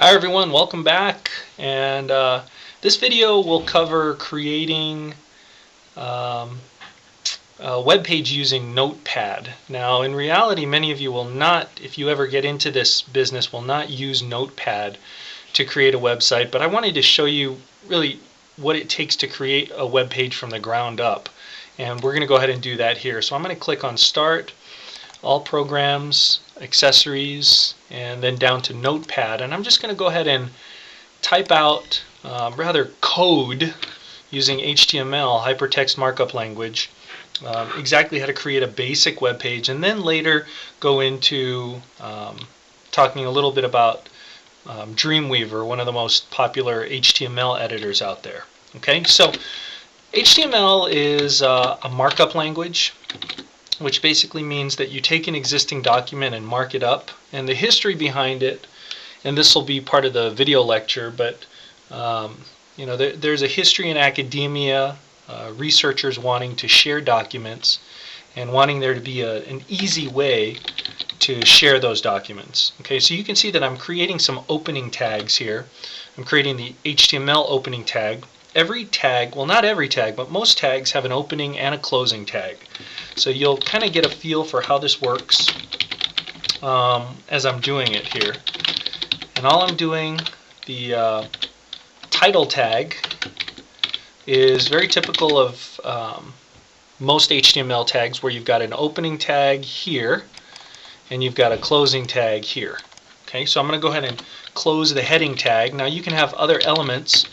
Hi everyone, welcome back. And this video will cover creating a web page using Notepad. Now, in reality, many of you will not, if you ever get into this business, will not use Notepad to create a website. But I wanted to show you really what it takes to create a web page from the ground up. And we're going to go ahead and do that here. So I'm going to click on Start, All Programs, Accessories, and then down to Notepad, and I'm just going to go ahead and type out rather code using HTML, hypertext markup language, exactly how to create a basic web page, and then later go into talking a little bit about Dreamweaver, one of the most popular HTML editors out there. Okay, so HTML is a markup language, which basically means that you take an existing document and mark it up. And the history behind it, and this will be part of the video lecture, but there's a history in academia, researchers wanting to share documents and wanting there to be an easy way to share those documents. Okay, so you can see that I'm creating some opening tags here. I'm creating the HTML opening tag. Every tag, well, not every tag, but most tags have an opening and a closing tag. So you'll kind of get a feel for how this works as I'm doing it here. And all I'm doing, the title tag is very typical of most HTML tags, where you've got an opening tag here and you've got a closing tag here. Okay, so I'm going to go ahead and close the heading tag. Now you can have other elements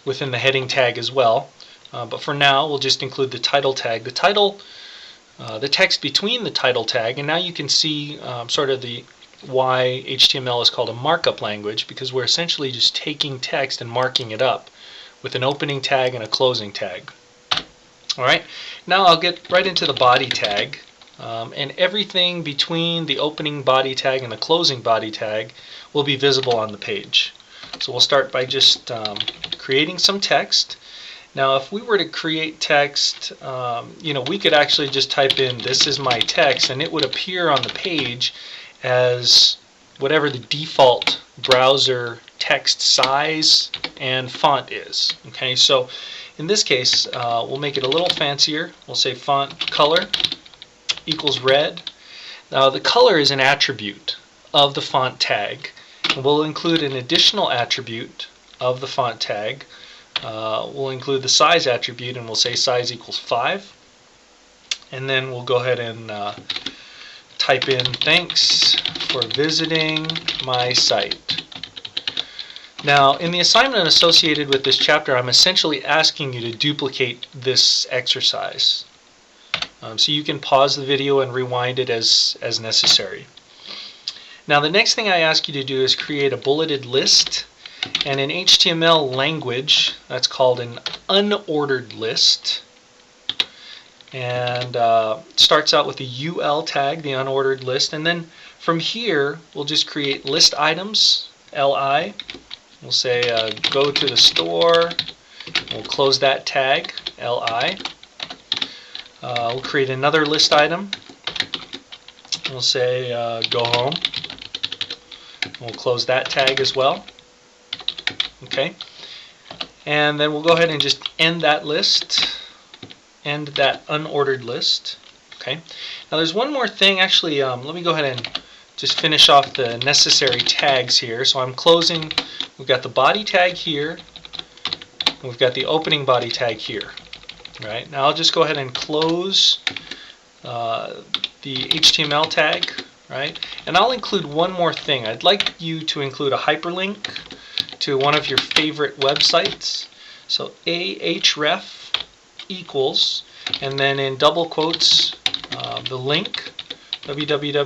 within the heading tag as well, but for now we'll just include the title tag. The title, the text between the title tag, and now you can see sort of why HTML is called a markup language, because we're essentially just taking text and marking it up with an opening tag and a closing tag. Alright, now I'll get right into the body tag, and everything between the opening body tag and the closing body tag will be visible on the page. So we'll start by just creating some text. Now, if we were to create text, we could actually just type in "this is my text," and it would appear on the page as whatever the default browser text size and font is. Okay, so in this case, we'll make it a little fancier. We'll say font color equals red. Now, the color is an attribute of the font tag. We'll include an additional attribute of the font tag. We'll include the size attribute, and we'll say size equals 5. And then we'll go ahead and type in "thanks for visiting my site." Now, in the assignment associated with this chapter, I'm essentially asking you to duplicate this exercise. So you can pause the video and rewind it as necessary. Now, the next thing I ask you to do is create a bulleted list, and in HTML language that's called an unordered list, and it starts out with the UL tag, the unordered list, and then from here we'll just create list items, LI. We'll say go to the store. We'll close that tag, LI. We'll create another list item. We'll say go home. We'll close that tag as well. Okay, and then we'll go ahead and just end that list, end that unordered list. Okay, now there's one more thing. Actually, let me go ahead and just finish off the necessary tags here. So I'm closing. We've got the body tag here. We've got the opening body tag here. Right, now I'll just go ahead and close the HTML tag. Right, and I'll include one more thing. I'd like you to include a hyperlink to one of your favorite websites. So ahref equals, and then in double quotes, the link, www.cnn.com.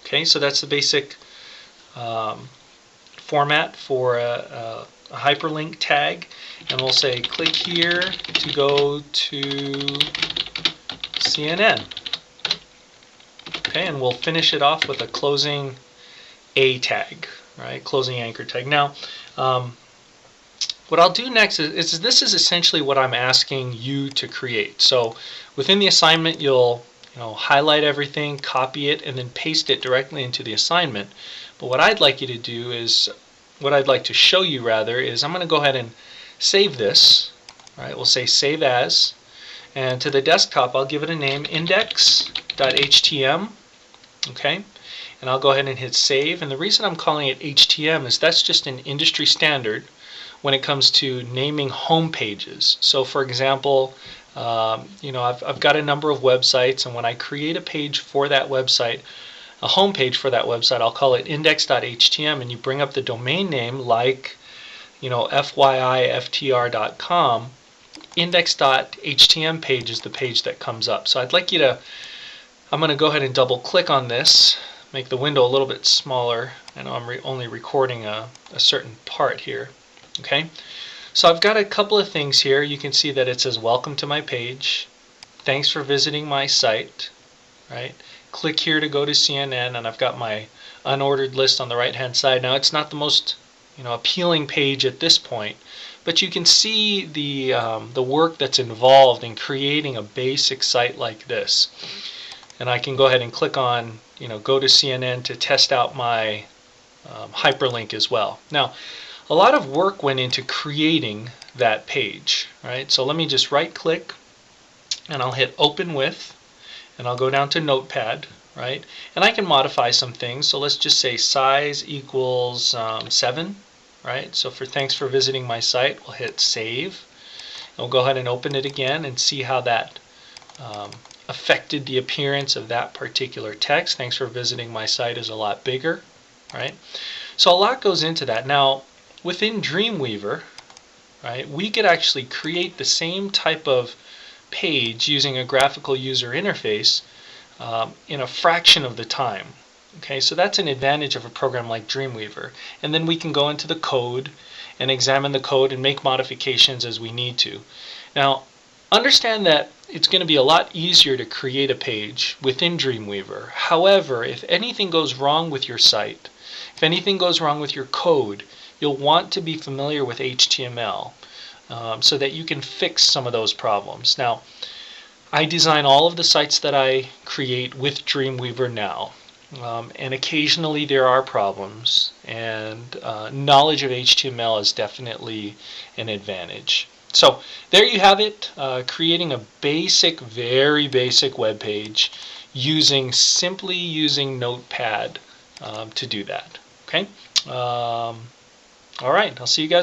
Okay, so that's the basic format for a hyperlink tag, and we'll say click here to go to CNN. Okay, and we'll finish it off with a closing A tag, right? Closing anchor tag. Now, what I'll do next is this is essentially what I'm asking you to create. So within the assignment, you'll highlight everything, copy it, and then paste it directly into the assignment. But what I'd like you to do is, what I'd like to show you rather, is I'm going to go ahead and save this. All right, we'll say save as, and to the desktop I'll give it a name, index.htm. Okay, and I'll go ahead and hit save. And the reason I'm calling it HTM is that's just an industry standard when it comes to naming home pages. So for example, I've got a number of websites, and when I create a page for that website, a home page for that website, I'll call it index.htm, and you bring up the domain name like fyiftr.com. Index.htm page is the page that comes up. So I'd like you to, I'm going to go ahead and double click on this, make the window a little bit smaller. I know I'm only recording a certain part here. Okay, so I've got a couple of things here. You can see that it says welcome to my page, thanks for visiting my site, right? Click here to go to CNN, and I've got my unordered list on the right hand side. Now it's not the most appealing page at this point, but you can see the work that's involved in creating a basic site like this. And I can go ahead and click on go to CNN to test out my hyperlink as well. Now a lot of work went into creating that page, right? So let me just right click and I'll hit open with, and I'll go down to Notepad, right? And I can modify some things. So let's just say size equals 7, right? So for thanks for visiting my site, we'll hit save. And we'll go ahead and open it again and see how that affected the appearance of that particular text. Thanks for visiting my site is a lot bigger, right? So a lot goes into that. Now within Dreamweaver, right, we could actually create the same type of page using a graphical user interface in a fraction of the time. Okay, so that's an advantage of a program like Dreamweaver. And then we can go into the code and examine the code and make modifications as we need to. Now, understand that it's going to be a lot easier to create a page within Dreamweaver. However, if anything goes wrong with your site, if anything goes wrong with your code, you'll want to be familiar with HTML so that you can fix some of those problems. Now, I design all of the sites that I create with Dreamweaver now, and occasionally there are problems, and knowledge of HTML is definitely an advantage. So there you have it, creating a basic, very basic web page simply using Notepad to do that. Okay. All right, I'll see you guys.